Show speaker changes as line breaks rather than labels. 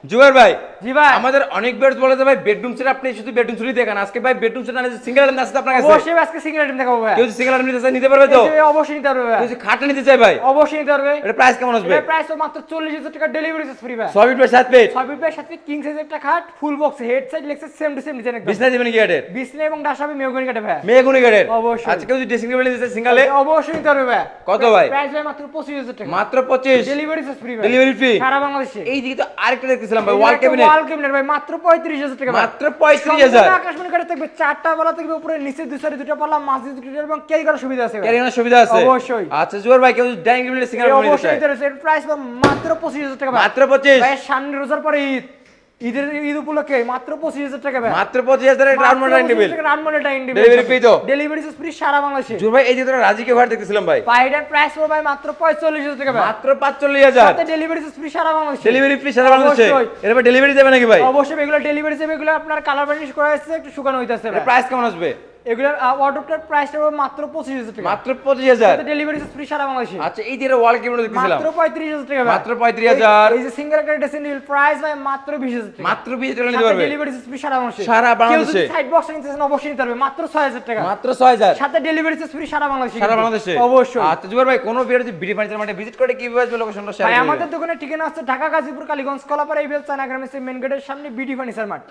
জুয়ার ভাই,
জি ভাই।
আমাদের অনেক বেড বলে যে ভাই বেডরুম সেট আপনি শুধু বেডরুম সেটই দেখান, আজকে ভাই বেডরুম সেট না সিঙ্গেল আইটেম আছে আপনার কাছে?
অবশ্যই আজকে সিঙ্গেল আইটেম দেখাবো ভাই।
কেউ যদি সিঙ্গেল আইটেম নিতে চায় নিতে পারবে তো?
এই যে অবশ্যই নিতে পারবে ভাই।
কেউ যদি খাটটা নিতে চায় ভাই?
অবশ্যই নিতে পারবে।
এটা প্রাইস কেমন আসবে?
এটার প্রাইস মাত্র 40,000 টাকা, ডেলিভারি চার্জ ফ্রি ভাই।
6 feet by 7 feet,
6 feet by 7 feet king সাইজের একটা খাট, full box, head side Lexus same to same design একদম।
বিছনা দিবেন কি কাঠের?
বিছনা এবং ডাসা হবে মেহগনি কাঠে ভাই।
মেহগনি কাঠের?
অবশ্যই।
আচ্ছা কেউ যদি ড্রেসিং টেবিল নিতে চায় সিঙ্গেলে?
অবশ্যই নিতে পারবে ভাই।
কত ভাই?
প্রাইস ভাই মাত্র 25,000 টাকা।
মাত্র 25?
ডেলিভারি চার্জ ফ্রি ভাই।
ডেলিভারি ফ্রি
সারা বাংলাদেশে।
এই দিকে তো আরেকটা দেখতেছিলাম ভাই, ওয়াল ক্যাবিনেট।
ওয়াল ক্যাবিনেট ভাই মাত্র 35,000 টাকা ভাই।
মাত্র 35,000?
আকাশমণি কাঠে থাকবে, চারটা পাল্লা থাকবে, উপরে নিচে দুই সাইডে দুটো পাল্লা, মাঝে দুটো এবং ক্যারি করার সুবিধা আছে ভাই।
ক্যারিয়ার সুবিধা আছে?
অবশ্যই।
আচ্ছা জুয়ার ভাই, কেউ যদি ডাইনিং টেবিল সিঙ্গেল নিতে
অবশ্যই
চায়?
নিতে পারবে। এর প্রাইস মাত্র 25,000 টাকা ভাই।
মাত্র 25?
ভাই সামনে রোজার পরে ঈদ উপলক্ষে মাত্র 25,000 টাকা ভাই।
মাত্র 25,000 এর round model dining table?
Round model dining table.
Delivery free তো?
ডেলিভারি চার্জ ফ্রি সারা বাংলাদেশে।
জুয়ার ভাই, এই যে তোরা রাজিকে ঘর দেখতেছিলাম ভাই,
বাইরের প্রাইস পড়বে ভাই মাত্র 45,000 টাকা ভাই।
মাত্র 45,000?
সাথে ডেলিভারি চার্জ ফ্রি সারা বাংলাদেশে।
ডেলিভারি ফ্রি সারা বাংলাদেশে?
অবশ্যই।
এরপর ডেলিভারি দেবে নাকি ভাই?
অবশ্যই এগুলো ডেলিভারি যাবে, এগুলো আপনার কালার বার্নিশ করা আছে, একটু শুকানো হইতাছে
এর
ভাই।
প্রাইস কেমন আসবে?
এগুলোর ওয়ার্ডরোবটার প্রাইসটা হবে মাত্র 25,000 টাকা।
মাত্র 25,000?
সাথে ডেলিভারি চার্জ ফ্রি সারা বাংলাদেশে।
আচ্ছা এই যে ওয়াল ক্যাবিনেট দেখতেছিলাম,
মাত্র 35,000 টাকা ভাই।
মাত্র 35,000?
এই যে সিঙ্গেল একটা ড্রেসিং টেবিল প্রাইস ভাই মাত্র 20,000 টাকা।
মাত্র 20,000 নিতে পারবে?
ডেলিভারি চার্জ ফ্রি সারা বাংলাদেশে।
সারা
কেউ যদি
বাংলাদেশে?
সাইড বক্স নিতে চান অবশ্যই নিতে পারবে মাত্র 6,000 টাকা।
মাত্র 6,000?
সাথে ডেলিভারি চার্জ ফ্রি সারা বাংলাদেশে।
সারা বাংলাদেশে?
অবশ্যই।
আচ্ছা জুয়ার ভাই, কোনো বিয়ের যদি বিডি ফার্নিচার মার্কেট ভিজিট করে কিভাবে আসবে, লোকেশনটা শেয়ার
ভাই
করবেন?
আমাদের দোকানের ঠিকানা আছে ঢাকা গাজীপুর কালীগঞ্জ কলাপাড়া, ইবেল চায়না গ্রামের মেন গেটের সামনে বিডি ফার্নিচার মার্ট।